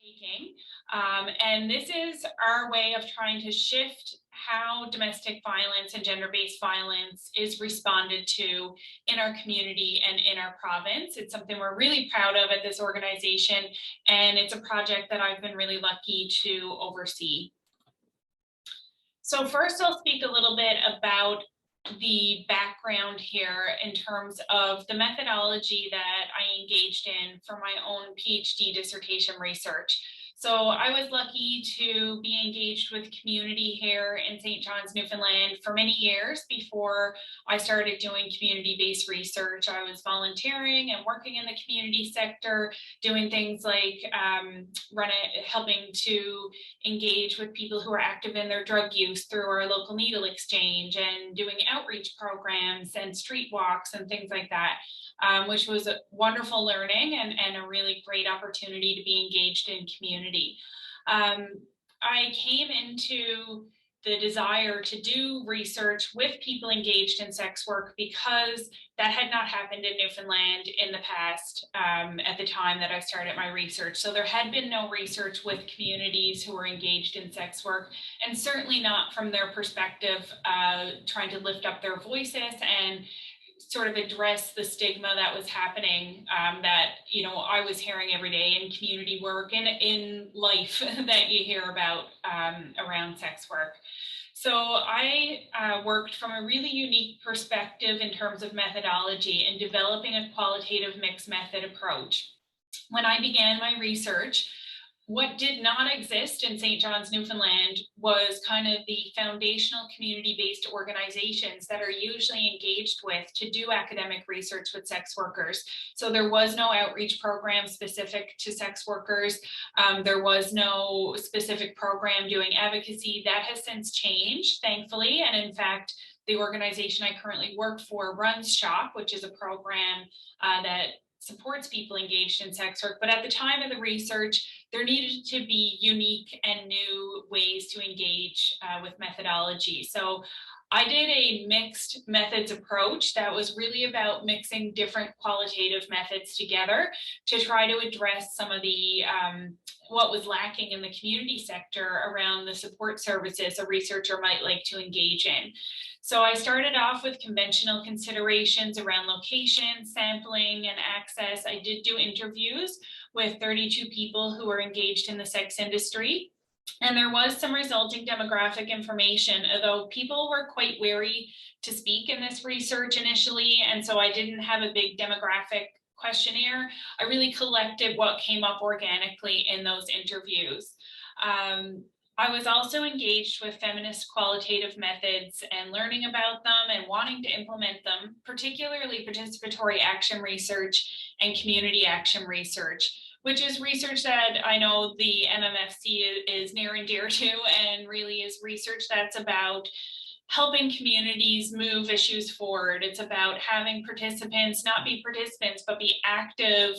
taking. And this is our way of trying to shift how domestic violence and gender-based violence is responded to in our community and in our province. It's something we're really proud of at this organization, and it's a project that I've been really lucky to oversee. So first, I'll speak a little bit about the background here in terms of the methodology that I engaged in for my own PhD dissertation research. So I was lucky to be engaged with community here in St. John's, Newfoundland for many years before I started doing community-based research. I was volunteering and working in the community sector, doing things like helping to engage with people who are active in their drug use through our local needle exchange, and doing outreach programs and street walks and things like that. Which was a wonderful learning and a really great opportunity to be engaged in community. I came into the desire to do research with people engaged in sex work because that had not happened in Newfoundland in the past at the time that I started my research. So there had been no research with communities who were engaged in sex work, and certainly not from their perspective, trying to lift up their voices and sort of address the stigma that was happening that, you know, I was hearing every day in community work and in life that you hear about around sex work. So I worked from a really unique perspective in terms of methodology in developing a qualitative mixed method approach. When I began my research, what did not exist in St. John's, Newfoundland was kind of the foundational community-based organizations that are usually engaged with to do academic research with sex workers. So there was no outreach program specific to sex workers. There was no specific program doing advocacy. That has since changed, thankfully. And in fact, the organization I currently work for runs SHOP, which is a program that supports people engaged in sex work. But at the time of the research, there needed to be unique and new ways to engage with methodology. So I did a mixed methods approach that was really about mixing different qualitative methods together to try to address some of the what was lacking in the community sector around the support services a researcher might like to engage in. So I started off with conventional considerations around location, sampling, and access. I did do interviews with 32 people who were engaged in the sex industry. And there was some resulting demographic information, although people were quite wary to speak in this research initially. And so I didn't have a big demographic questionnaire. I really collected what came up organically in those interviews. I was also engaged with feminist qualitative methods and learning about them and wanting to implement them, particularly participatory action research and community action research, which is research that I know the MMFC is near and dear to, and really is research that's about helping communities move issues forward. It's about having participants not be participants, but be active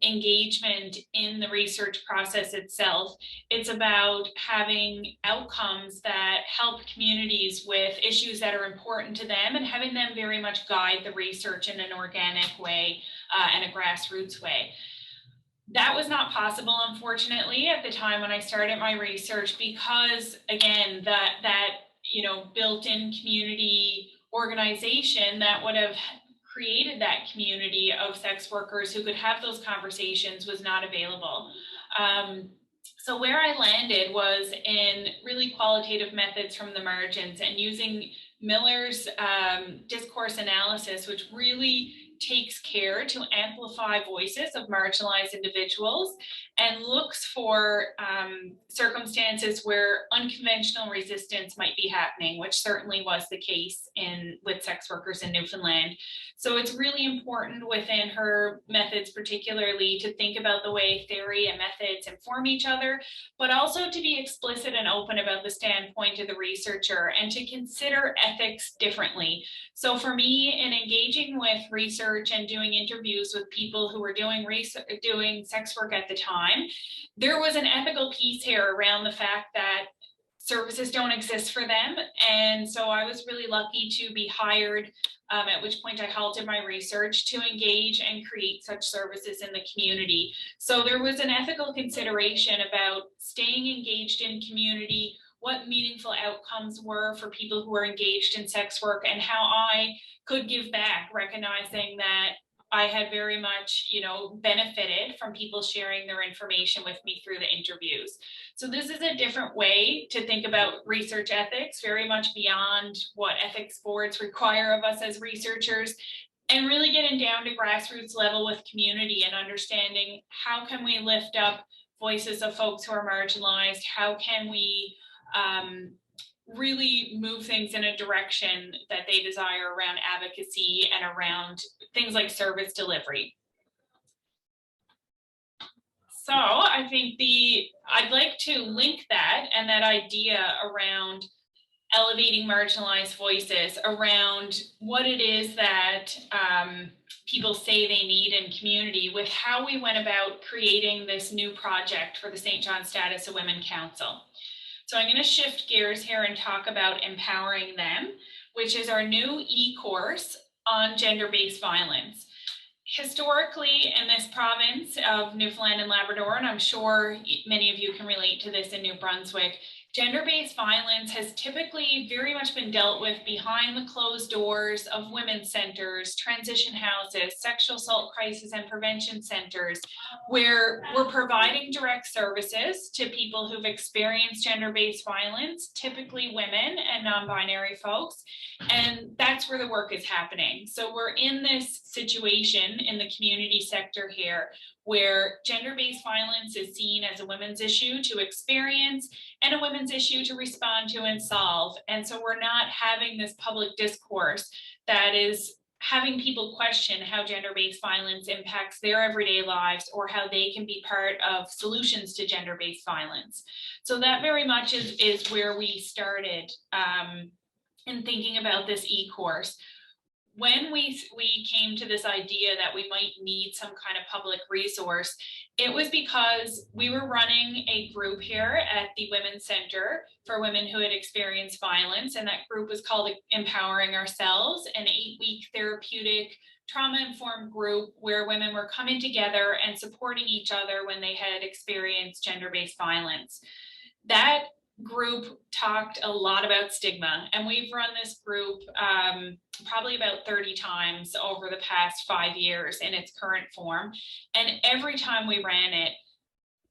engagement in the research process itself. It's about having outcomes that help communities with issues that are important to them and having them very much guide the research in an organic way and a grassroots way. That was not possible, unfortunately, at the time when I started my research, because again, that built-in community organization that would have created that community of sex workers who could have those conversations was not available. So where I landed was in really qualitative methods from the margins and using Miller's discourse analysis, which really takes care to amplify voices of marginalized individuals and looks for circumstances where unconventional resistance might be happening, which certainly was the case with sex workers in Newfoundland. So it's really important within her methods particularly to think about the way theory and methods inform each other, but also to be explicit and open about the standpoint of the researcher and to consider ethics differently. So for me, in engaging with research and doing interviews with people who were doing sex work at the time, there was an ethical piece here around the fact that services don't exist for them. And so I was really lucky to be hired, at which point I halted my research to engage and create such services in the community. So there was an ethical consideration about staying engaged in community, what meaningful outcomes were for people who are engaged in sex work, and how I could give back, recognizing that I had very much, benefited from people sharing their information with me through the interviews. So this is a different way to think about research ethics, very much beyond what ethics boards require of us as researchers, and really getting down to grassroots level with community and understanding how can we lift up voices of folks who are marginalized, how can we really move things in a direction that they desire around advocacy and around things like service delivery. So I think I'd like to link that and that idea around elevating marginalized voices, around what it is that people say they need in community, with how we went about creating this new project for the St. John's Status of Women Council. So I'm going to shift gears here and talk about Empowering Them, which is our new e-course on gender-based violence. Historically, in this province of Newfoundland and Labrador, and I'm sure many of you can relate to this in New Brunswick, gender-based violence has typically very much been dealt with behind the closed doors of women's centers, transition houses, sexual assault crisis and prevention centers, where we're providing direct services to people who've experienced gender-based violence, typically women and non-binary folks, and that's where the work is happening. So we're in this situation in the community sector here where gender-based violence is seen as a women's issue to experience and a women's issue to respond to and solve. And so we're not having this public discourse that is having people question how gender-based violence impacts their everyday lives or how they can be part of solutions to gender-based violence. So that very much is where we started in thinking about this e-course. When we came to this idea that we might need some kind of public resource, it was because we were running a group here at the Women's Center for women who had experienced violence, and that group was called Empowering Ourselves, an 8-week therapeutic trauma-informed group where women were coming together and supporting each other when they had experienced gender-based violence. That group talked a lot about stigma, and we've run this group probably about 30 times over the past 5 years in its current form. And every time we ran it,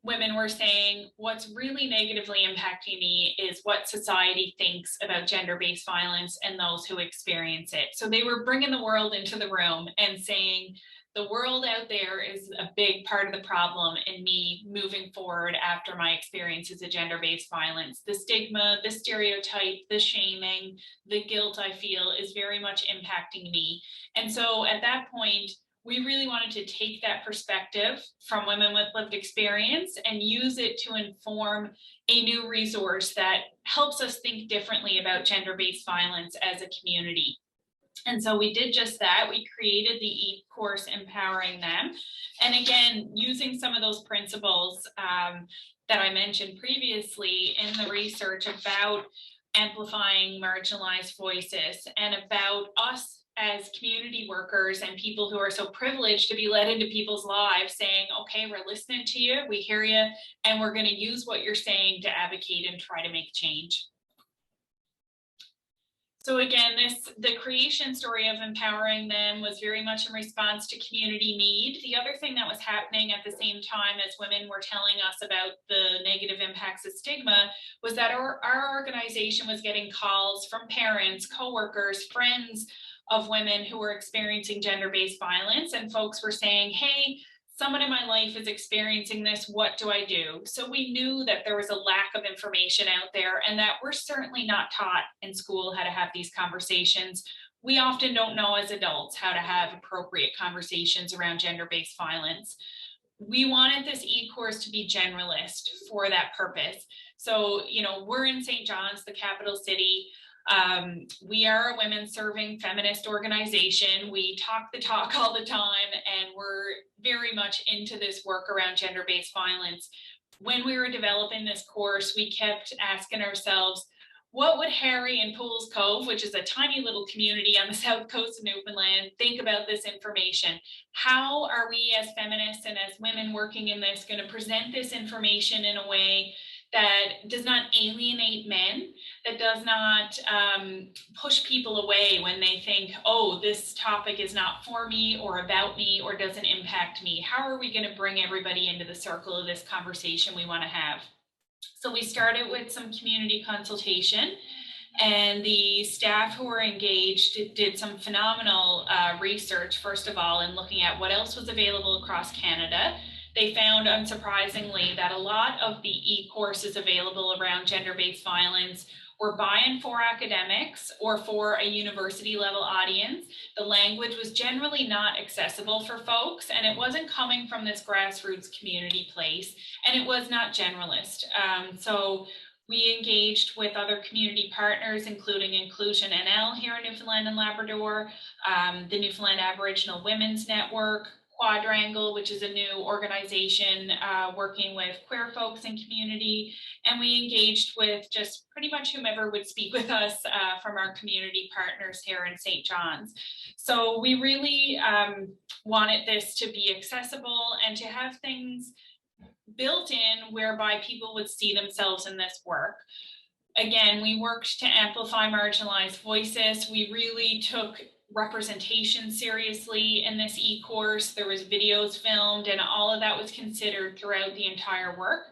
women were saying, what's really negatively impacting me is what society thinks about gender-based violence and those who experience it. So they were bringing the world into the room and saying, the world out there is a big part of the problem in me moving forward after my experiences of gender-based violence. The stigma, the stereotype, the shaming, the guilt I feel is very much impacting me. And so at that point, we really wanted to take that perspective from women with lived experience and use it to inform a new resource that helps us think differently about gender-based violence as a community. And so we did just that. We created the e-course Empowering Them. And again, using some of those principles that I mentioned previously in the research about amplifying marginalized voices and about us as community workers and people who are so privileged to be let into people's lives saying, okay, we're listening to you, we hear you, and we're going to use what you're saying to advocate and try to make change. So again, the creation story of Empowering Them was very much in response to community need. The other thing that was happening at the same time as women were telling us about the negative impacts of stigma was that our organization was getting calls from parents, coworkers, friends of women who were experiencing gender-based violence, and folks were saying, hey, someone in my life is experiencing this, what do I do? So we knew that there was a lack of information out there and that we're certainly not taught in school how to have these conversations. We often don't know as adults how to have appropriate conversations around gender-based violence. We wanted this e-course to be generalist for that purpose. So, we're in St. John's, the capital city. We are a women serving feminist organization. We talk the talk all the time, and we're very much into this work around gender-based violence. when we were developing this course, we kept asking ourselves, what would Harry in Pools Cove, which is a tiny little community on the south coast of Newfoundland, think about this information? How are we as feminists and as women working in this going to present this information in a way that does not alienate men, that does not push people away when they think, oh, this topic is not for me or about me or doesn't impact me? How are we going to bring everybody into the circle of this conversation we want to have? So we started with some community consultation, and the staff who were engaged did some phenomenal research, first of all, in looking at what else was available across Canada. They found, unsurprisingly, that a lot of the e-courses available around gender-based violence were by and for academics or for a university level audience. The language was generally not accessible for folks, and it wasn't coming from this grassroots community place, and it was not generalist. So we engaged with other community partners, including Inclusion NL here in Newfoundland and Labrador, the Newfoundland Aboriginal Women's Network, Quadrangle, which is a new organization working with queer folks in community. And we engaged with just pretty much whomever would speak with us from our community partners here in St. John's. So we really wanted this to be accessible and to have things built in whereby people would see themselves in this work. Again, we worked to amplify marginalized voices. We really took representation seriously in this e-course. There was videos filmed and all of that was considered throughout the entire work.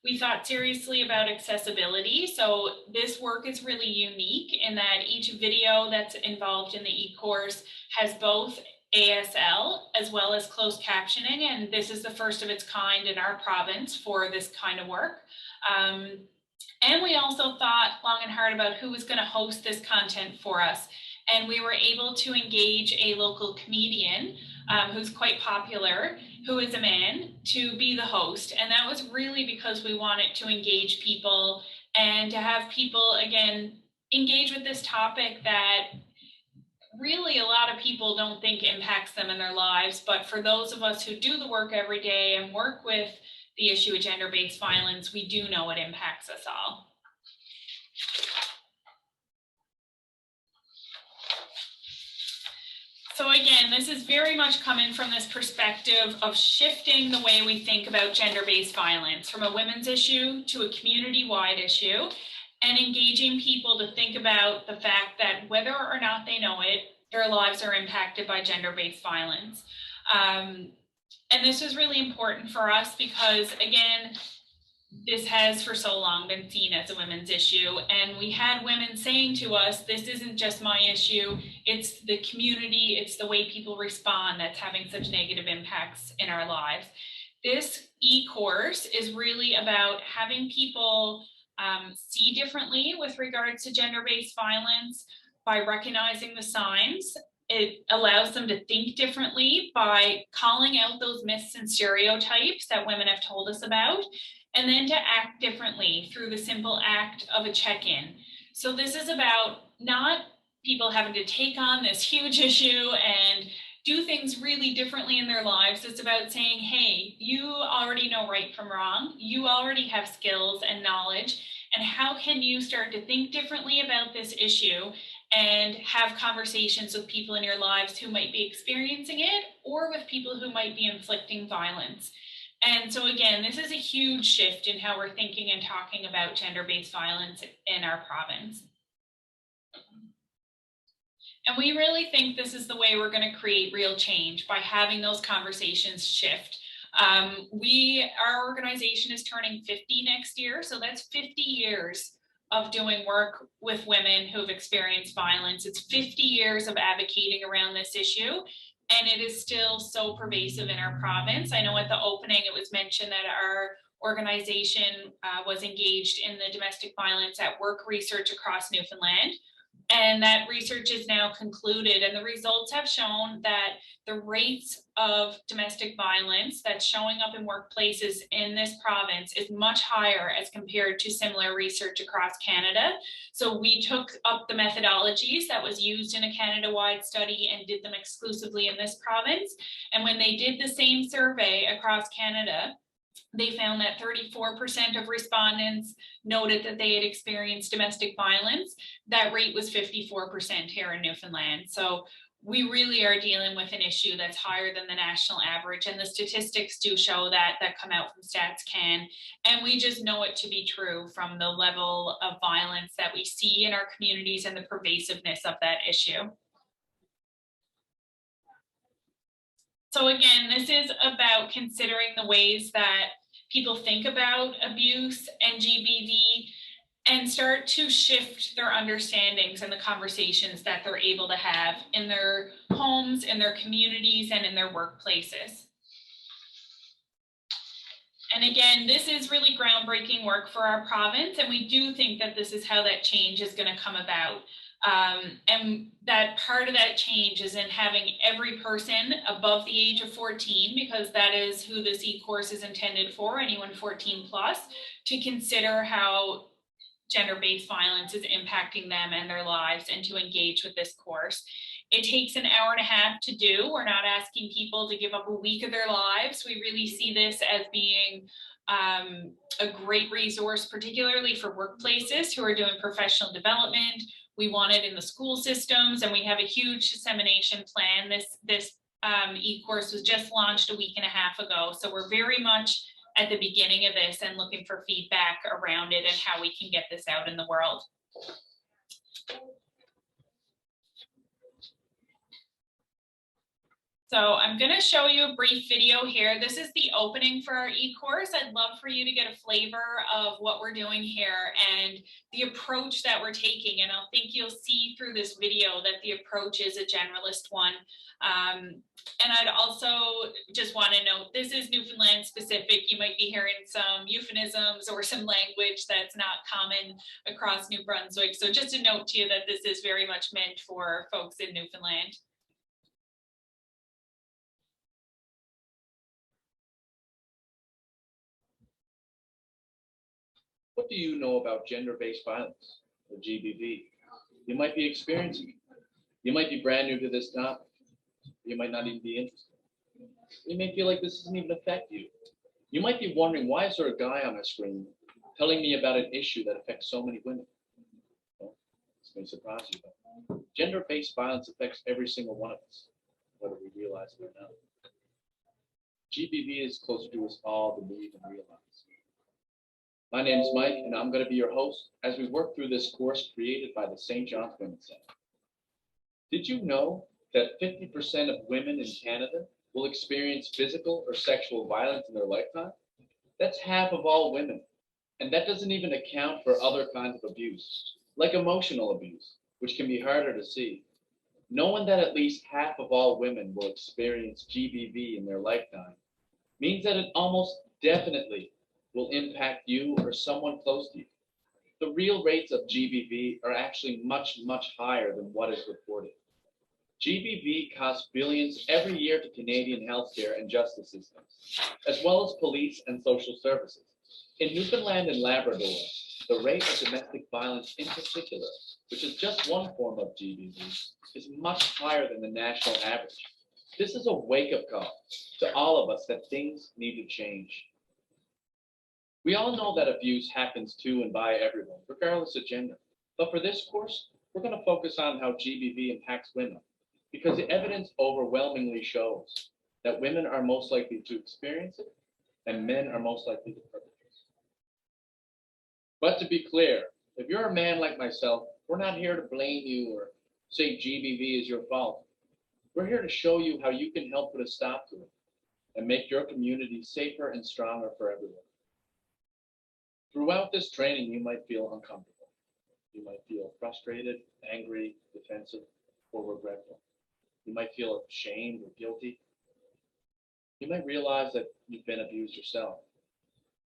We thought seriously about accessibility. So this work is really unique in that each video that's involved in the e-course has both ASL as well as closed captioning, and this is the first of its kind in our province for this kind of work. And we also thought long and hard about who was going to host this content for us. And we were able to engage a local comedian who's quite popular, who is a man, to be the host. And that was really because we wanted to engage people and to have people, again, engage with this topic that really a lot of people don't think impacts them in their lives. But for those of us who do the work every day and work with the issue of gender-based violence, we do know it impacts us all. So again, this is very much coming from this perspective of shifting the way we think about gender-based violence from a women's issue to a community-wide issue, and engaging people to think about the fact that whether or not they know it, their lives are impacted by gender-based violence. And this is really important for us because, again, this has for so long been seen as a women's issue. And we had women saying to us, this isn't just my issue, it's the community, it's the way people respond that's having such negative impacts in our lives. This e-course is really about having people see differently with regards to gender-based violence by recognizing the signs. It allows them to think differently by calling out those myths and stereotypes that women have told us about, and then to act differently through the simple act of a check-in. So this is about not people having to take on this huge issue and do things really differently in their lives. It's about saying, hey, you already know right from wrong. You already have skills and knowledge. And how can you start to think differently about this issue and have conversations with people in your lives who might be experiencing it or with people who might be inflicting violence? And so again, this is a huge shift in how we're thinking and talking about gender-based violence in our province. And we really think this is the way we're going to create real change, by having those conversations shift. Our organization is turning 50 next year, so that's 50 years of doing work with women who've experienced violence. It's 50 years of advocating around this issue, and it is still so pervasive in our province. I know at the opening it was mentioned that our organization was engaged in the domestic violence at work research across Newfoundland. And that research is now concluded, and the results have shown that the rates of domestic violence that's showing up in workplaces in this province is much higher as compared to similar research across Canada. So we took up the methodologies that was used in a Canada-wide study and did them exclusively in this province. And when they did the same survey across Canada, They found that 34% of respondents noted that they had experienced domestic violence. That rate was 54% here in Newfoundland. So we really are dealing with an issue that's higher than the national average, and the statistics do show that come out from StatsCan, and we just know it to be true from the level of violence that we see in our communities and the pervasiveness of that issue. So again, this is about considering the ways that people think about abuse and GBV and start to shift their understandings and the conversations that they're able to have in their homes, in their communities, and in their workplaces. And again, this is really groundbreaking work for our province, and we do think that this is how that change is going to come about. And that part of that change is in having every person above the age of 14, because that is who this e-course is intended for, anyone 14 plus, to consider how gender-based violence is impacting them and their lives, and to engage with this course. It takes an hour and a half to do. We're not asking people to give up a week of their lives. We really see this as being a great resource, particularly for workplaces who are doing professional development. We want it in the school systems, and we have a huge dissemination plan. This e-course was just launched a week and a half ago, so we're very much at the beginning of this and looking for feedback around it and how we can get this out in the world. So I'm going to show you a brief video here. This is the opening for our e-course. I'd love for you to get a flavor of what we're doing here and the approach that we're taking. And I think you'll see through this video that the approach is a generalist one. And I'd also just want to note, this is Newfoundland specific. You might be hearing some euphemisms or some language that's not common across New Brunswick. So just a note to you that this is very much meant for folks in Newfoundland. What do you know about gender-based violence, or GBV? You might be experiencing it. You might be brand new to this topic. You might not even be interested. You may feel like this doesn't even affect you. You might be wondering, why is there a guy on my screen telling me about an issue that affects so many women? Well, this may surprise you, but gender-based violence affects every single one of us, whether we realize it or not. GBV is closer to us all than we even realize. My name is Mike, and I'm going to be your host as we work through this course created by the St. John's Women's Center. Did you know that 50% of women in Canada will experience physical or sexual violence in their lifetime? That's half of all women. And that doesn't even account for other kinds of abuse, like emotional abuse, which can be harder to see. Knowing that at least half of all women will experience GBV in their lifetime means that it almost definitely will impact you or someone close to you. The real rates of GBV are actually much, much higher than what is reported. GBV costs billions every year to Canadian healthcare and justice systems, as well as police and social services. In Newfoundland and Labrador, the rate of domestic violence in particular, which is just one form of GBV, is much higher than the national average. This is a wake-up call to all of us that things need to change. We all know that abuse happens to and by everyone, regardless of gender. But for this course, we're going to focus on how GBV impacts women, because the evidence overwhelmingly shows that women are most likely to experience it and men are most likely to perpetrate it. But to be clear, if you're a man like myself, we're not here to blame you or say GBV is your fault. We're here to show you how you can help put a stop to it and make your community safer and stronger for everyone. Throughout this training, you might feel uncomfortable. You might feel frustrated, angry, defensive, or regretful. You might feel ashamed or guilty. You might realize that you've been abused yourself.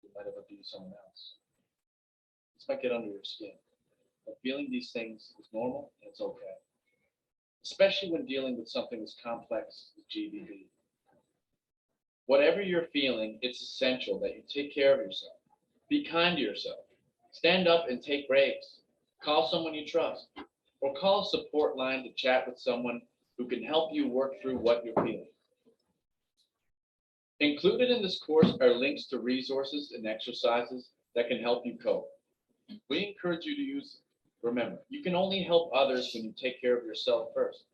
You might have abused someone else. This might get under your skin. But feeling these things is normal and it's okay, especially when dealing with something as complex as GBV. Whatever you're feeling, it's essential that you take care of yourself. Be kind to yourself. Stand up and take breaks. Call someone you trust, or call a support line to chat with someone who can help you work through what you're feeling. Included in this course are links to resources and exercises that can help you cope. We encourage you to use them. Remember, you can only help others when you take care of yourself first.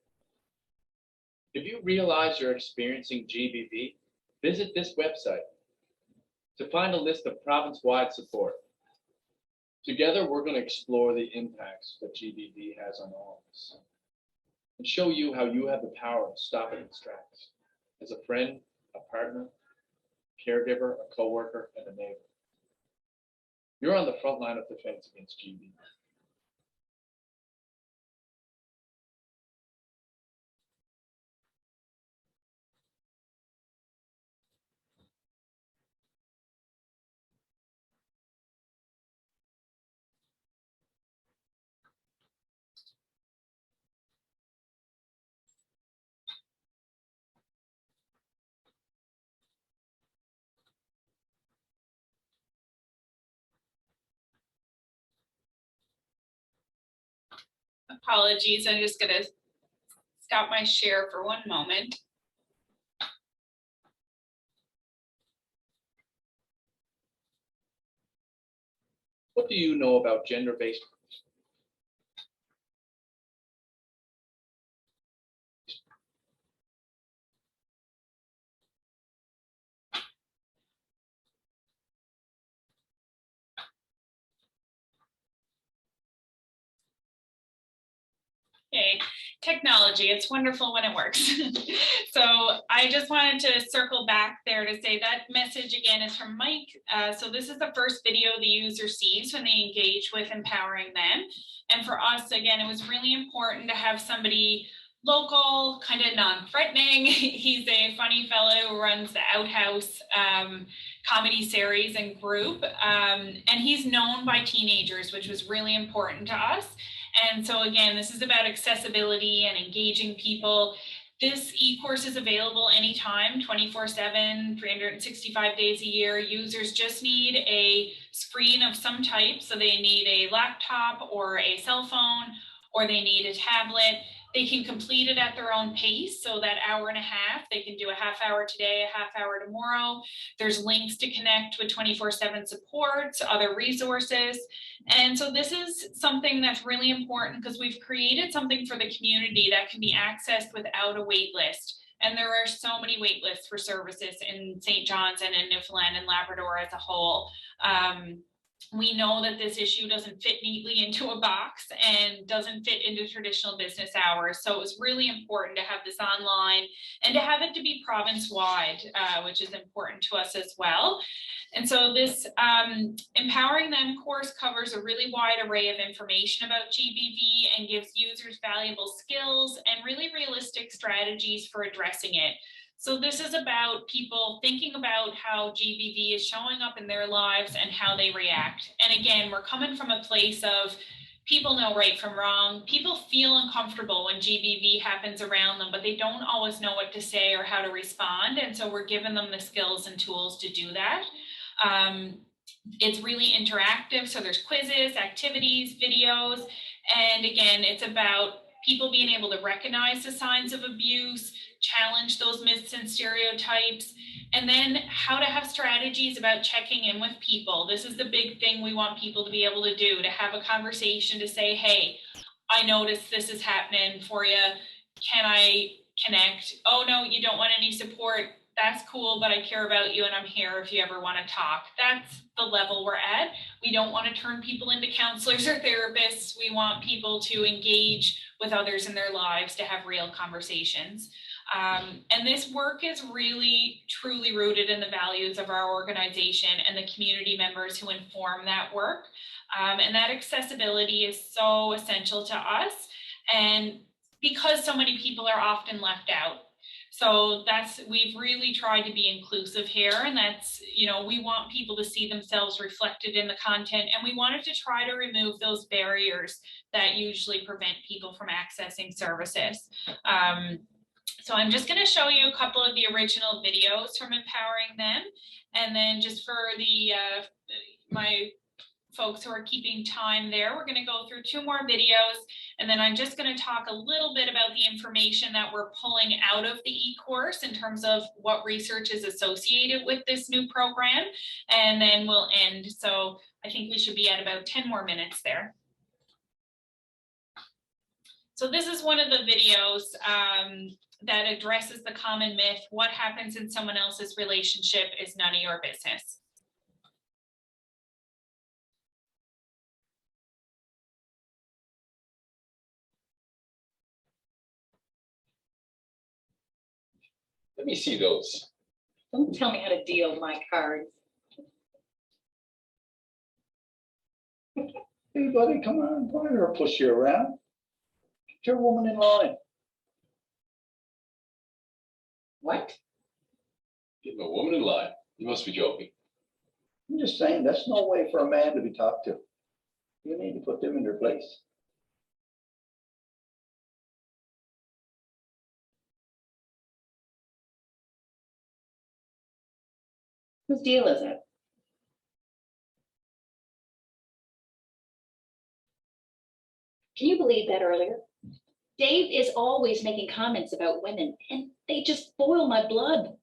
If you realize you're experiencing GBV, visit this website to find a list of province-wide support. Together, we're going to explore the impacts that GBV has on all of us and show you how you have the power to stop it in its tracks as a friend, a partner, caregiver, a coworker, and a neighbor. You're on the front line of defense against GBV. Apologies, I'm just gonna stop my share for one moment. What do you know about gender-based? Okay, technology, it's wonderful when it works. So I just wanted to circle back there to say that message again is from Mike. So this is the first video the user sees when they engage with empowering them. And for us, again, it was really important to have somebody local, kind of non-threatening. He's a funny fellow who runs the Outhouse comedy series and group. And he's known by teenagers, which was really important to us. And so again, this is about accessibility and engaging people. This e-course is available anytime, 24/7, 365 days a year. Users just need a screen of some type. So they need a laptop or a cell phone, or they need a tablet. They can complete it at their own pace. So that hour and a half, they can do a half hour today, a half hour tomorrow. There's links to connect with 24/7 supports, other resources. And so this is something that's really important because we've created something for the community that can be accessed without a wait list. And there are so many wait lists for services in St. John's and in Newfoundland and Labrador as a whole. We know that this issue doesn't fit neatly into a box and doesn't fit into traditional business hours. So it was really important to have this online and to have it to be province-wide, which is important to us as well. And so this Empowering Them course covers a really wide array of information about GBV and gives users valuable skills and really realistic strategies for addressing it. So this is about people thinking about how GBV is showing up in their lives and how they react. And again, we're coming from a place of people know right from wrong. People feel uncomfortable when GBV happens around them, but they don't always know what to say or how to respond. And so we're giving them the skills and tools to do that. It's really interactive. So there's quizzes, activities, videos. And again, it's about people being able to recognize the signs of abuse, challenge those myths and stereotypes, and then how to have strategies about checking in with people. This is the big thing we want people to be able to do, to have a conversation, to say, hey, I noticed this is happening for you. Can I connect? Oh, no, you don't want any support. That's cool, but I care about you and I'm here if you ever want to talk. That's the level we're at. We don't want to turn people into counselors or therapists. We want people to engage with others in their lives, to have real conversations. And this work is really, truly rooted in the values of our organization and the community members who inform that work. And that accessibility is so essential to us. And because so many people are often left out. So we've really tried to be inclusive here, and that's, we want people to see themselves reflected in the content, and we wanted to try to remove those barriers that usually prevent people from accessing services. So I'm just going to show you a couple of the original videos from Empowering Them, and then just for the my folks who are keeping time there. We're going to go through 2 more videos, and then I'm just going to talk a little bit about the information that we're pulling out of the e-course in terms of what research is associated with this new program, and then we'll end. So I think we should be at about 10 more minutes there. So this is one of the videos that addresses the common myth: what happens in someone else's relationship is none of your business. Let me see those. Don't tell me how to deal my cards. Hey, buddy, come on, I'm not gonna push you around. Get your woman in line. What? Get a woman in line. You must be joking. I'm just saying, that's no way for a man to be talked to. You need to put them in their place. Whose deal is it? Can you believe that earlier? Dave is always making comments about women, and they just boil my blood.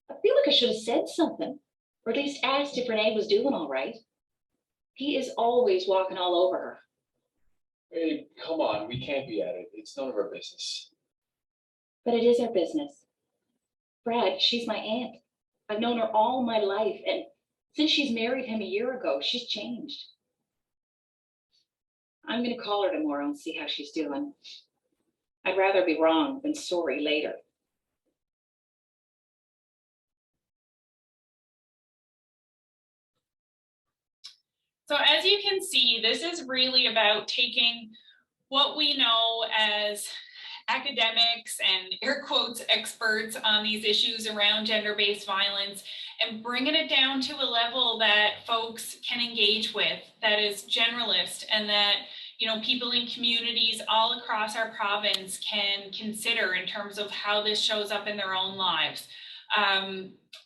I feel like I should have said something, or at least asked if Renee was doing all right. He is always walking all over her. Hey, come on. We can't be at it. It's none of our business. But it is our business. Brad, she's my aunt. I've known her all my life, and since she's married him a year ago, she's changed. I'm going to call her tomorrow and see how she's doing. I'd rather be wrong than sorry later. So as you can see, this is really about taking what we know as academics and air quotes experts on these issues around gender-based violence and bringing it down to a level that folks can engage with, that is generalist, and that people in communities all across our province can consider in terms of how this shows up in their own lives.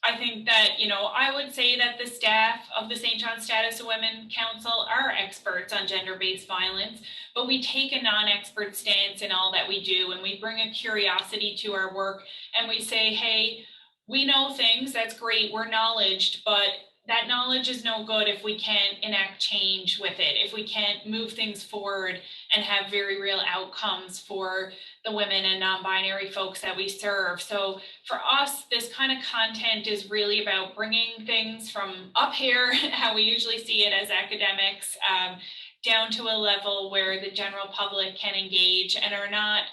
I think that, I would say that the staff of the St. John's Status of Women Council are experts on gender-based violence, but we take a non-expert stance in all that we do, and we bring a curiosity to our work, and we say, hey, we know things, that's great, we're knowledged, but that knowledge is no good if we can't enact change with it, if we can't move things forward and have very real outcomes for the women and non-binary folks that we serve. So for us, this kind of content is really about bringing things from up here, how we usually see it as academics, down to a level where the general public can engage and are not,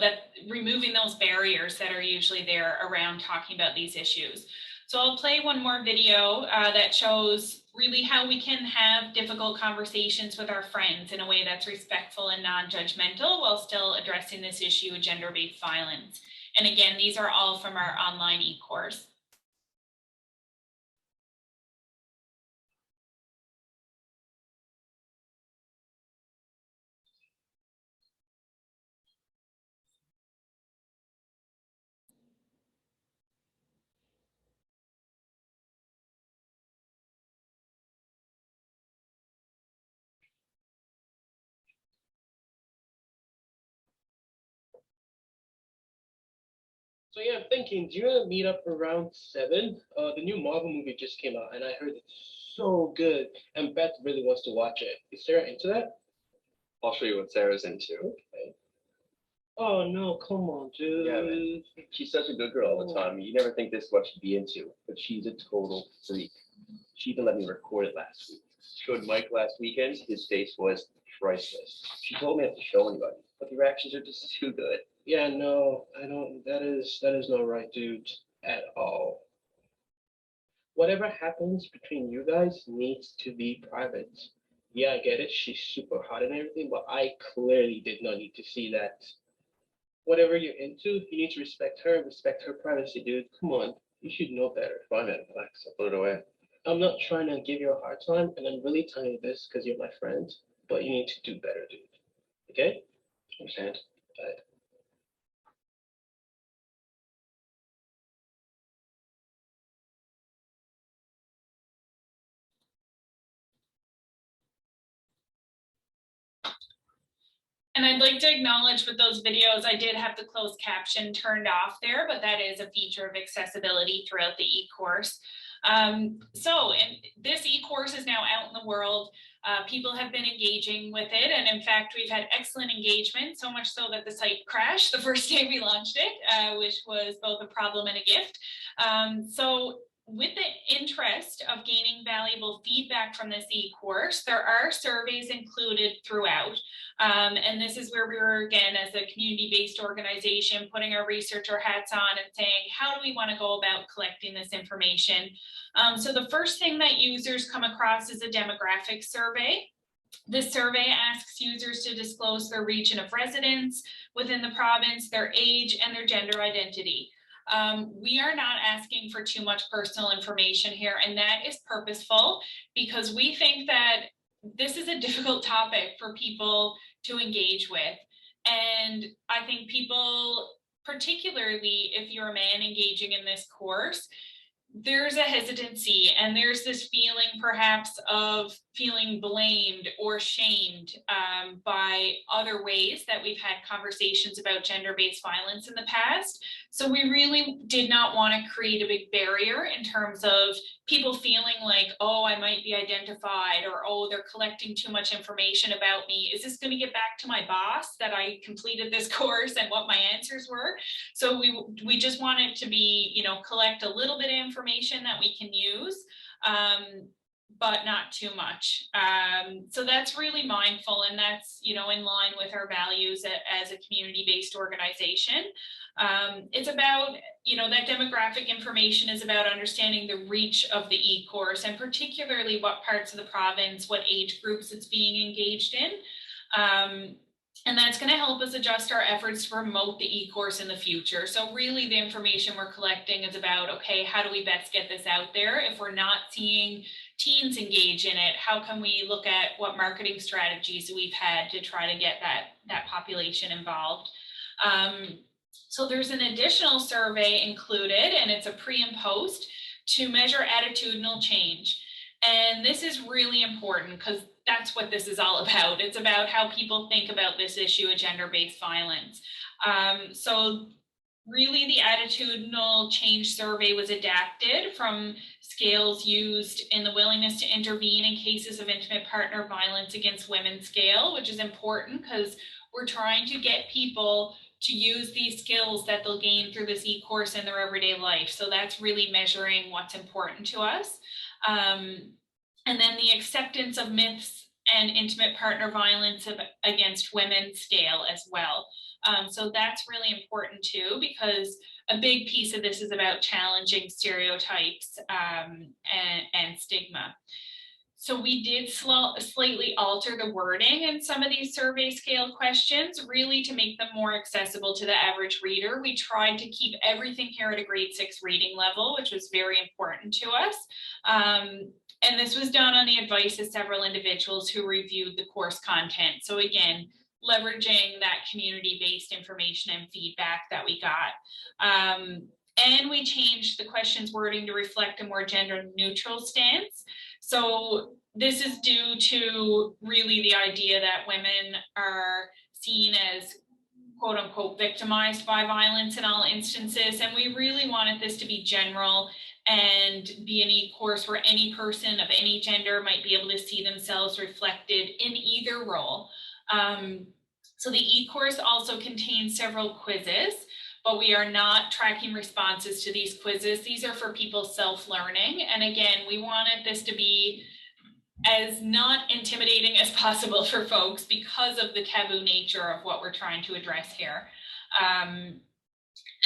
that removing those barriers that are usually there around talking about these issues. So I'll play one more video that shows really how we can have difficult conversations with our friends in a way that's respectful and non-judgmental while still addressing this issue of gender-based violence. And again, these are all from our online e-course. So yeah, I'm thinking, do you want to meet up around 7? The new Marvel movie just came out, and I heard it's so good, and Beth really wants to watch it. Is Sarah into that? I'll show you what Sarah's into. Okay. Oh no, come on, dude. Yeah, man. She's such a good girl all the time. You never think this is what she'd be into, but she's a total freak. She even let me record it last week. Showed Mike last weekend. His face was priceless. She told me not to show anybody, but the reactions are just too good. Yeah, no, I don't. That is not right, dude, at all. Whatever happens between you guys needs to be private. Yeah, I get it. She's super hot and everything, but I clearly did not need to see that. Whatever you're into, you need to respect her privacy, dude. Come on, you should know better. Fine, man. Relax. I'll put it away. I'm not trying to give you a hard time, and I'm really telling you this because you're my friend, but you need to do better, dude. Okay? Understand? Bye. And I'd like to acknowledge with those videos, I did have the closed caption turned off there, but that is a feature of accessibility throughout the e-course. And this e-course is now out in the world. People have been engaging with it. And in fact, we've had excellent engagement, so much so that the site crashed the first day we launched it, which was both a problem and a gift. So with the interest of gaining valuable feedback from this e-course, there are surveys included throughout. And this is where we were, again, as a community-based organization, putting our researcher hats on and saying, how do we want to go about collecting this information? So the first thing that users come across is a demographic survey. This survey asks users to disclose their region of residence within the province, their age, and their gender identity. We are not asking for too much personal information here, and that is purposeful because we think that this is a difficult topic for people to engage with. And I think people, particularly if you're a man engaging in this course, there's a hesitancy and there's this feeling perhaps of feeling blamed or shamed by other ways that we've had conversations about gender-based violence in the past. So we really did not want to create a big barrier in terms of people feeling like, oh, I might be identified, or oh, they're collecting too much information about me. Is this going to get back to my boss that I completed this course and what my answers were? So we just wanted to be, collect a little bit of information that we can use, but not too much. So that's really mindful, and that's, in line with our values as a community-based organization. It's about, that demographic information is about understanding the reach of the e-course, and particularly what parts of the province, what age groups it's being engaged in. And that's going to help us adjust our efforts to promote the e-course in the future. So really the information we're collecting is about, okay, how do we best get this out there? If we're not seeing teens engage in it, how can we look at what marketing strategies we've had to try to get that population involved? So there's an additional survey included, and it's a pre and post to measure attitudinal change. And this is really important because that's what this is all about. It's about how people think about this issue of gender-based violence. So really the attitudinal change survey was adapted from scales used in the willingness to intervene in cases of intimate partner violence against women scale, which is important because we're trying to get people to use these skills that they'll gain through this e-course in their everyday life. So that's really measuring what's important to us. And then the acceptance of myths and intimate partner violence against women scale as well. So that's really important too, because a big piece of this is about challenging stereotypes and stigma. So we did slightly alter the wording in some of these survey scale questions, really to make them more accessible to the average reader. We tried to keep everything here at a grade 6 reading level, which was very important to us. And this was done on the advice of several individuals who reviewed the course content. So again, leveraging that community-based information and feedback that we got. And we changed the questions wording to reflect a more gender neutral stance. So this is due to really the idea that women are seen as quote unquote victimized by violence in all instances. And we really wanted this to be general and be an e-course where any person of any gender might be able to see themselves reflected in either role. So the e-course also contains several quizzes, but we are not tracking responses to these quizzes. These are for people self-learning. And again, we wanted this to be as not intimidating as possible for folks because of the taboo nature of what we're trying to address here.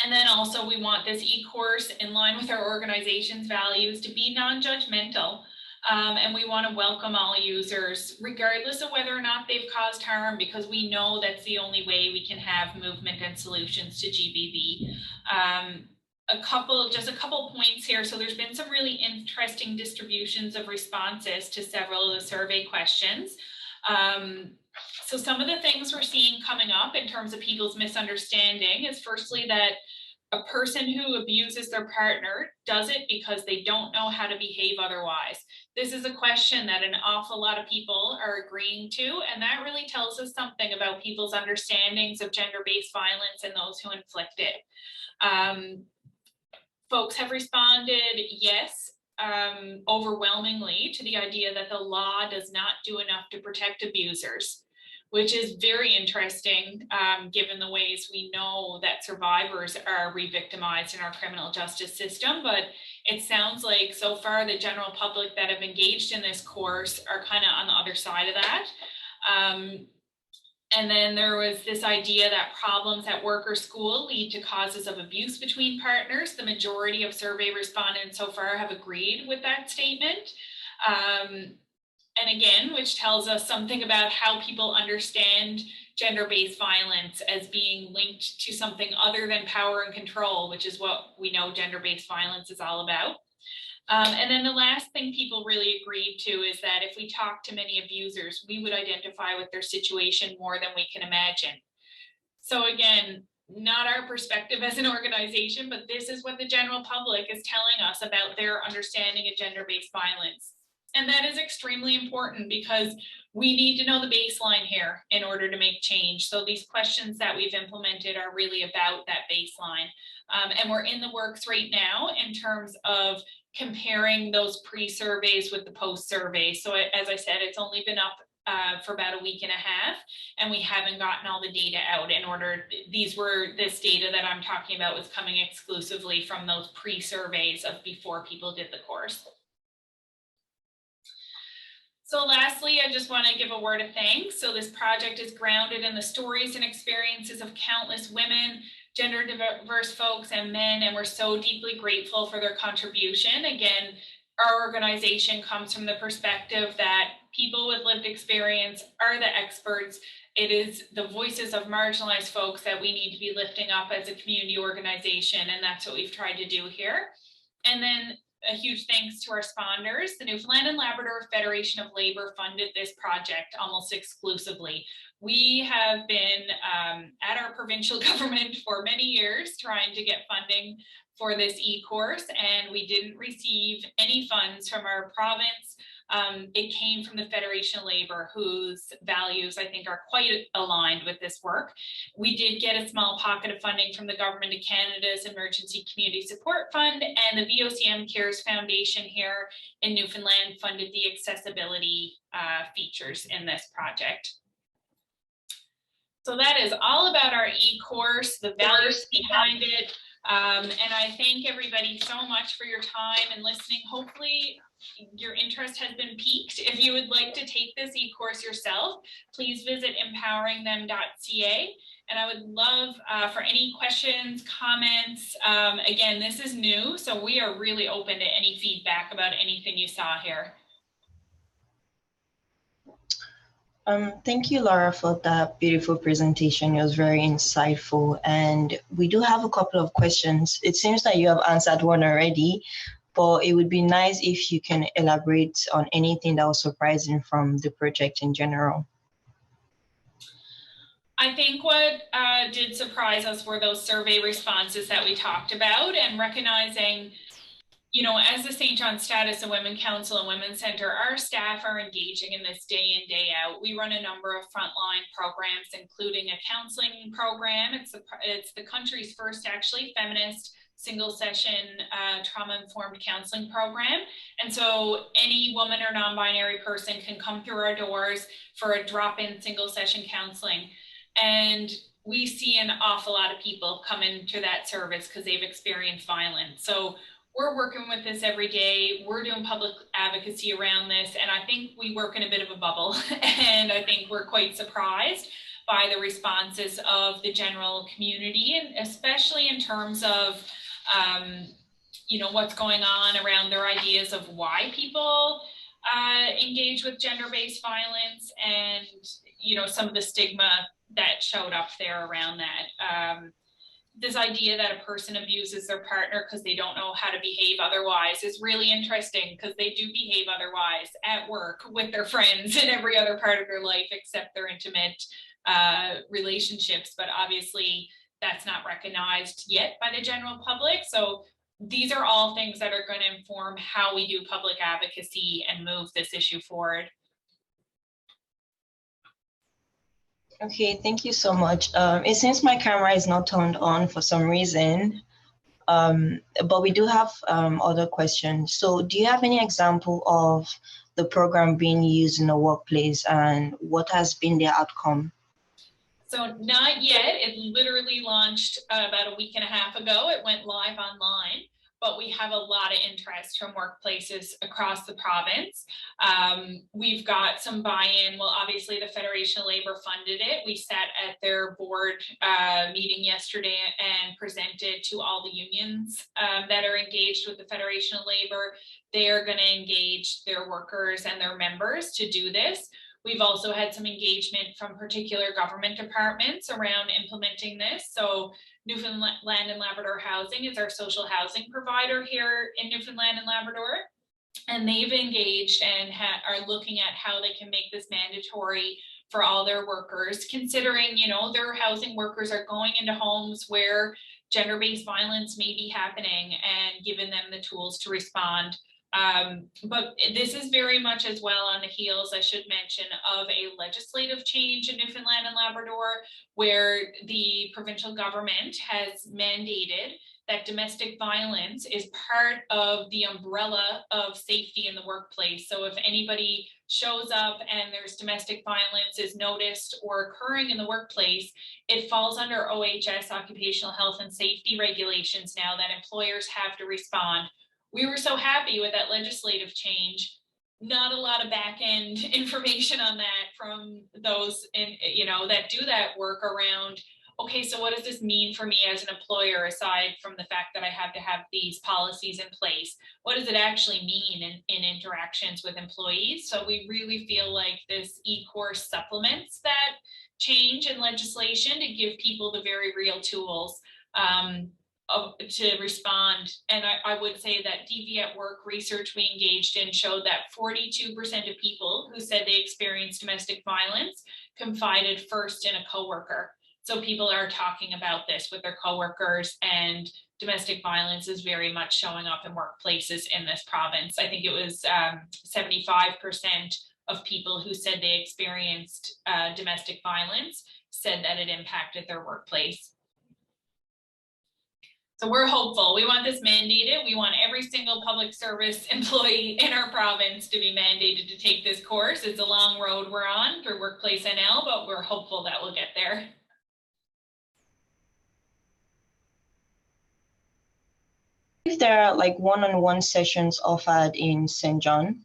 And then also we want this e-course in line with our organization's values to be non-judgmental. And we want to welcome all users, regardless of whether or not they've caused harm, because we know that's the only way we can have movement and solutions to GBV. Just a couple points here. So there's been some really interesting distributions of responses to several of the survey questions. So some of the things we're seeing coming up in terms of people's misunderstanding is firstly that A person who abuses their partner does it because they don't know how to behave otherwise. This is a question that an awful lot of people are agreeing to, and that really tells us something about people's understandings of gender-based violence and those who inflict it. Folks have responded yes, overwhelmingly, to the idea that the law does not do enough to protect abusers, which is very interesting, given the ways we know that survivors are re-victimized in our criminal justice system. But it sounds like so far the general public that have engaged in this course are kind of on the other side of that. And then there was this idea that problems at work or school lead to causes of abuse between partners. The majority of survey respondents so far have agreed with that statement. And again, which tells us something about how people understand gender-based violence as being linked to something other than power and control, which is what we know gender-based violence is all about. And then the last thing people really agreed to is that if we talk to many abusers, we would identify with their situation more than we can imagine. So again, not our perspective as an organization, but this is what the general public is telling us about their understanding of gender-based violence. And that is extremely important because we need to know the baseline here in order to make change. So these questions that we've implemented are really about that baseline. And we're in the works right now in terms of comparing those pre-surveys with the post-survey. So as I said, it's only been up for about a week and a half, and we haven't gotten all the data out in order. This data that I'm talking about was coming exclusively from those pre-surveys of before people did the course. So lastly, I just want to give a word of thanks. So this project is grounded in the stories and experiences of countless women, gender diverse folks, and men, and we're so deeply grateful for their contribution. Again, our organization comes from the perspective that people with lived experience are the experts. It is the voices of marginalized folks that we need to be lifting up as a community organization, and that's what we've tried to do here. And then a huge thanks to our sponsors. The Newfoundland and Labrador Federation of Labor funded this project almost exclusively. We have been at our provincial government for many years trying to get funding for this e-course, and we didn't receive any funds from our province. It came from the Federation of Labor, whose values I think are quite aligned with this work. We did get a small pocket of funding from the Government of Canada's Emergency Community Support Fund, and the VOCM Cares Foundation here in Newfoundland funded the accessibility features in this project. So that is all about our e-course, the values behind it. And I thank everybody so much for your time and listening. Hopefully your interest has been piqued. If you would like to take this e-course yourself, please visit empoweringthem.ca. And I would love for any questions, comments. Again, this is new, so we are really open to any feedback about anything you saw here. Thank you, Laura, for that beautiful presentation. It was very insightful. And we do have a couple of questions. It seems that you have answered one already, but it would be nice if you can elaborate on anything that was surprising from the project in general. I think what did surprise us were those survey responses that we talked about, and recognizing, you know, as the St. John Status and Women Council and Women's Center, our staff are engaging in this day in, day out. We run a number of frontline programs, including a counseling program. It's the country's first actually feminist single session trauma-informed counseling program. And so any woman or non-binary person can come through our doors for a drop-in single session counseling. And we see an awful lot of people come into that service because they've experienced violence. So we're working with this every day. We're doing public advocacy around this. And I think we work in a bit of a bubble. And I think we're quite surprised by the responses of the general community, and especially in terms of, you know, what's going on around their ideas of why people engage with gender-based violence, and, you know, some of the stigma that showed up there around that. This idea that a person abuses their partner because they don't know how to behave otherwise is really interesting, because they do behave otherwise at work, with their friends, in every other part of their life except their intimate relationships. But obviously that's not recognized yet by the general public. So these are all things that are going to inform how we do public advocacy and move this issue forward. Okay, thank you so much. It seems my camera is not turned on for some reason, but we do have other questions. So do you have any example of the program being used in the workplace and what has been the outcome? So not yet. It literally launched about a week and a half ago. It went live online, but we have a lot of interest from workplaces across the province. We've got some buy-in. Well, obviously the Federation of Labor funded it. We sat at their board meeting yesterday and presented to all the unions that are engaged with the Federation of Labor. They are going to engage their workers and their members to do this. We've also had some engagement from particular government departments around implementing this. So Newfoundland and Labrador Housing is our social housing provider here in Newfoundland and Labrador. And they've engaged and are looking at how they can make this mandatory for all their workers, considering, you know, their housing workers are going into homes where gender-based violence may be happening and giving them the tools to respond. But this is very much as well on the heels, I should mention, of a legislative change in Newfoundland and Labrador, where the provincial government has mandated that domestic violence is part of the umbrella of safety in the workplace. So if anybody shows up and there's domestic violence is noticed or occurring in the workplace, it falls under OHS, occupational health and safety regulations now that employers have to respond. We were so happy with that legislative change. Not a lot of back end information on that from those that do that work around, okay, so what does this mean for me as an employer, aside from the fact that I have to have these policies in place? What does it actually mean in interactions with employees? So we really feel like this e-course supplements that change in legislation to give people the very real tools to respond. And I would say that DV at Work research we engaged in showed that 42% of people who said they experienced domestic violence confided first in a coworker. So people are talking about this with their coworkers, and domestic violence is very much showing up in workplaces in this province. I think it was 75% of people who said they experienced domestic violence said that it impacted their workplace. So we're hopeful. We want this mandated. We want every single public service employee in our province to be mandated to take this course. It's a long road we're on through Workplace NL, but we're hopeful that we'll get there. If there are like one-on-one sessions offered in St. John?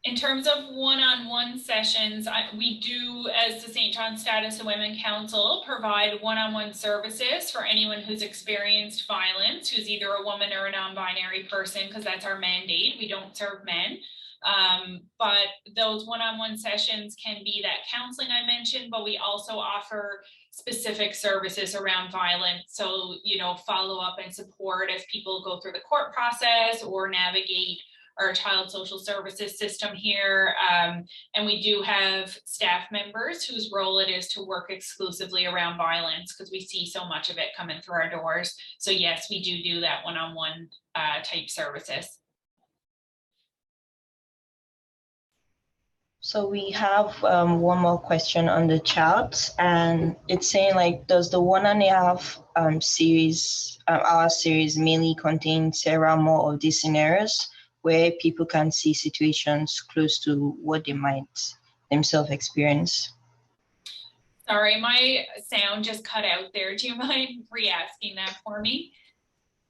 In terms of one-on-one sessions, we do, as the St. John Status of Women Council, provide one-on-one services for anyone who's experienced violence, who's either a woman or a non-binary person, because that's our mandate. We don't serve men. But those one-on-one sessions can be that counseling I mentioned, but we also offer specific services around violence. So, you know, follow up and support as people go through the court process or navigate our child social services system here. And we do have staff members whose role it is to work exclusively around violence, because we see so much of it coming through our doors. So yes, we do that one-on-one type services. So we have one more question on the chat, and it's saying like, does the 1.5 series, our series mainly contain several more of these scenarios where people can see situations close to what they might themselves experience? Sorry, my sound just cut out there. Do you mind re-asking that for me?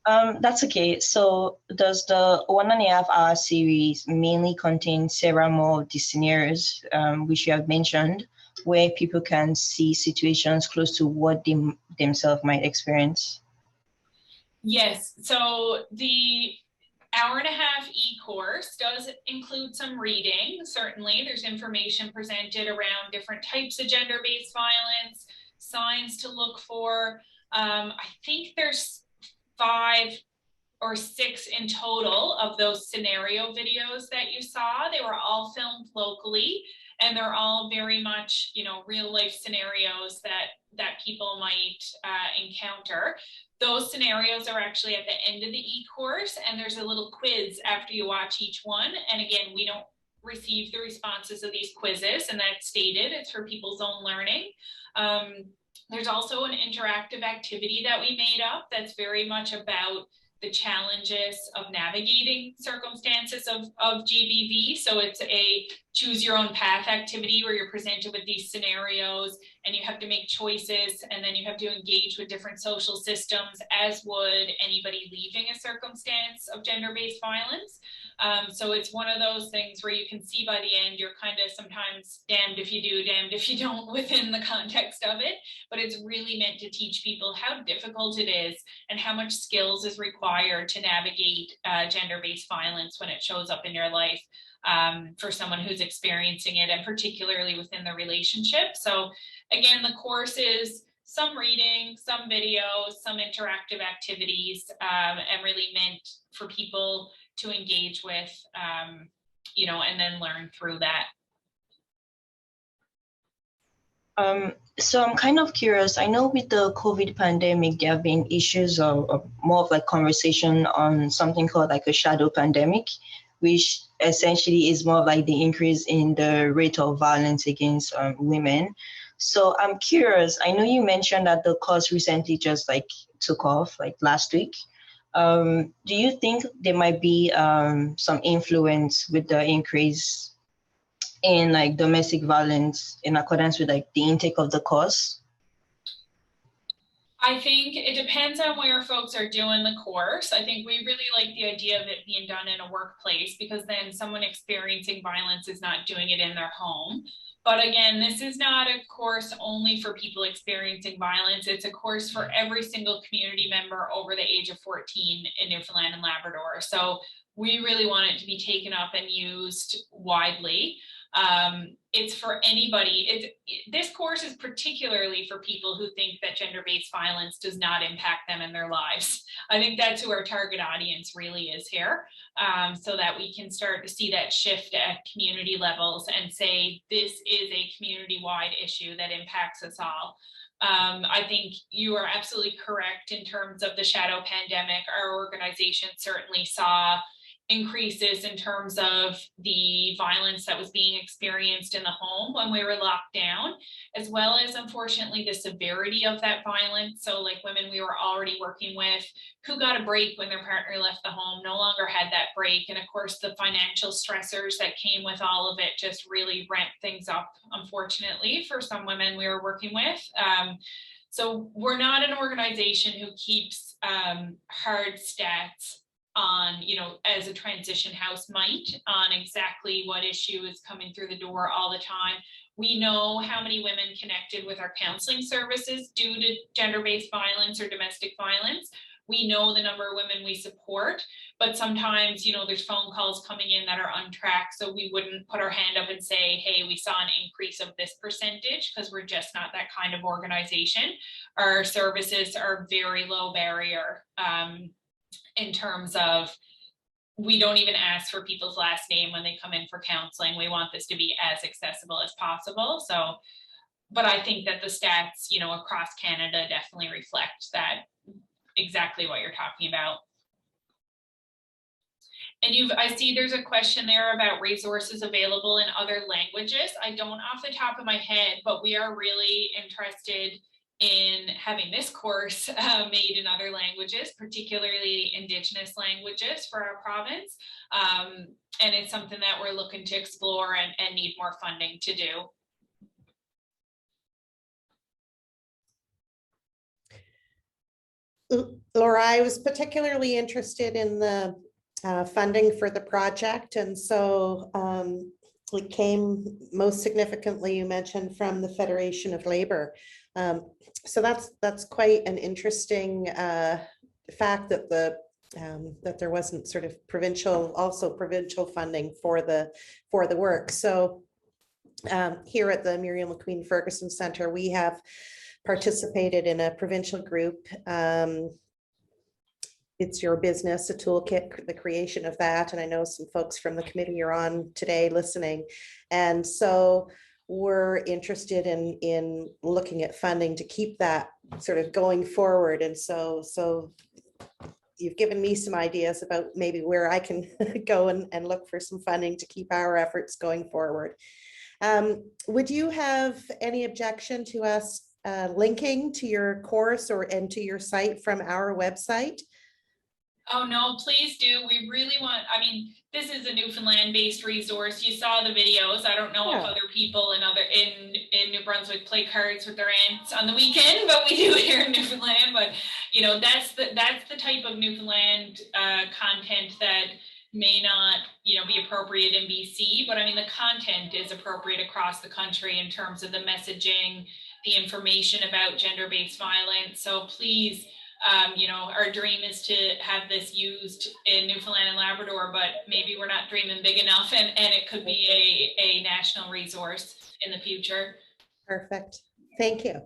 That's okay. So does the 1.5 hour series mainly contain several more of the scenarios, which you have mentioned, where people can see situations close to what they themselves might experience? Yes, so the hour-and-a-half e-course does include some reading. Certainly, there's information presented around different types of gender-based violence, signs to look for. I think there's 5 or 6 in total of those scenario videos that you saw. They were all filmed locally, And they're all very much, real life scenarios that people might encounter. Those scenarios are actually at the end of the e-course, and there's a little quiz after you watch each one. And again, we don't receive the responses of these quizzes, and that's stated, it's for people's own learning. There's also an interactive activity that we made up that's very much about the challenges of navigating circumstances of GBV. So it's a choose your own path activity where you're presented with these scenarios and you have to make choices, and then you have to engage with different social systems, as would anybody leaving a circumstance of gender-based violence. So it's one of those things where you can see by the end, you're kind of sometimes damned if you do, damned if you don't within the context of it. But it's really meant to teach people how difficult it is and how much skills is required to navigate gender-based violence when it shows up in your life, for someone who's experiencing it, and particularly within the relationship. So again, the course is some reading, some videos, some interactive activities, and really meant for people to engage with, and then learn through that. So I'm kind of curious. I know with the COVID pandemic, there have been issues of more of like conversation on something called like a shadow pandemic, which essentially is more like the increase in the rate of violence against women. So I'm curious. I know you mentioned that the course recently just like took off like last week. Do you think there might be some influence with the increase in like domestic violence in accordance with like the intake of the course? I think it depends on where folks are doing the course. I think we really like the idea of it being done in a workplace, because then someone experiencing violence is not doing it in their home. But again, this is not a course only for people experiencing violence. It's a course for every single community member over the age of 14 in Newfoundland and Labrador. So we really want it to be taken up and used widely. It's for anybody. This course is particularly for people who think that gender-based violence does not impact them in their lives. I think that's who our target audience really is here, so that we can start to see that shift at community levels and say, this is a community-wide issue that impacts us all. I think you are absolutely correct in terms of the shadow pandemic. Our organization certainly saw increases in terms of the violence that was being experienced in the home when we were locked down, as well as unfortunately the severity of that violence. So like women we were already working with who got a break when their partner left the home no longer had that break. And of course the financial stressors that came with all of it just really ramped things up, unfortunately, for some women we were working with. So we're not an organization who keeps hard stats on, as a transition house might, on exactly what issue is coming through the door all the time. We know how many women connected with our counseling services due to gender-based violence or domestic violence. We know the number of women we support, but sometimes, there's phone calls coming in that are untracked. So we wouldn't put our hand up and say, hey, we saw an increase of this percentage, because we're just not that kind of organization. Our services are very low barrier, in terms of, we don't even ask for people's last name when they come in for counseling. We want this to be as accessible as possible. So, but I think that the stats, across Canada definitely reflect that, exactly what you're talking about. And I see there's a question there about resources available in other languages. I don't off the top of my head, but we are really interested in having this course made in other languages, particularly Indigenous languages for our province. And it's something that we're looking to explore and need more funding to do. Laura, I was particularly interested in the funding for the project. And so it came most significantly, you mentioned, from the Federation of Labor. So that's quite an interesting fact that that there wasn't sort of provincial funding for the work. So here at the Miriam McQueen Ferguson Centre, we have participated in a provincial group It's Your Business, a toolkit, the creation of that. And I know some folks from the committee are on today listening. And so we're interested in looking at funding to keep that sort of going forward. And so you've given me some ideas about maybe where I can go and look for some funding to keep our efforts going forward. Would you have any objection to us linking to your course and to your site from our website? Oh, no, please do. We really want, I mean, this is a Newfoundland-based resource. You saw the videos. I don't know if Yeah. other people in New Brunswick play cards with their aunts on the weekend, but we do here in Newfoundland. But you know, that's the type of Newfoundland content that may not, you know, be appropriate in BC. But I mean, the content is appropriate across the country in terms of the messaging, the information about gender-based violence. So please. You know, our dream is to have this used in Newfoundland and Labrador, but maybe we're not dreaming big enough, and it could be a national resource in the future. Perfect. Thank you.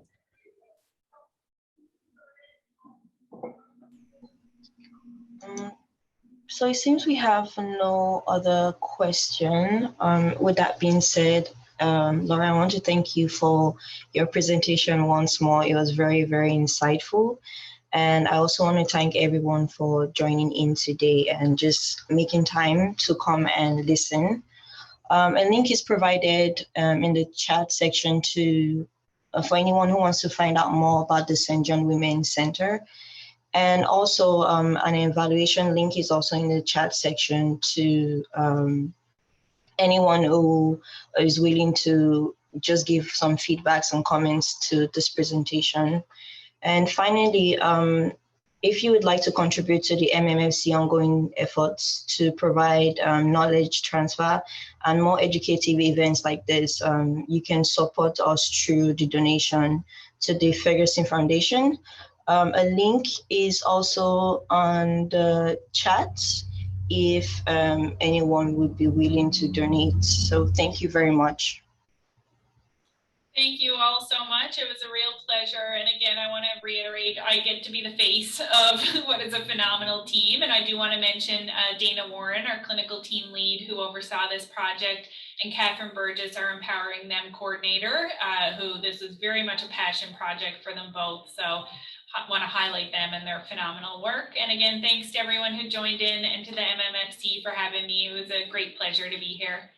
So it seems we have no other question. With that being said, Laura, I want to thank you for your presentation once more. It was very, very insightful. And I also want to thank everyone for joining in today and just making time to come and listen. A link is provided in the chat section for anyone who wants to find out more about the St. John Women's Center. And also an evaluation link is also in the chat section to anyone who is willing to just give some feedbacks and comments to this presentation. And finally, if you would like to contribute to the MMFC ongoing efforts to provide knowledge transfer and more educative events like this, you can support us through the donation to the Ferguson Foundation. A link is also on the chat if anyone would be willing to donate. So thank you very much. Thank you all so much. It was a real pleasure. And again, I want to reiterate, I get to be the face of what is a phenomenal team. And I do want to mention Dana Warren, our clinical team lead who oversaw this project, and Catherine Burgess, our Empowering Them coordinator, who this is very much a passion project for them both. So I want to highlight them and their phenomenal work. And again, thanks to everyone who joined in and to the MMFC for having me. It was a great pleasure to be here.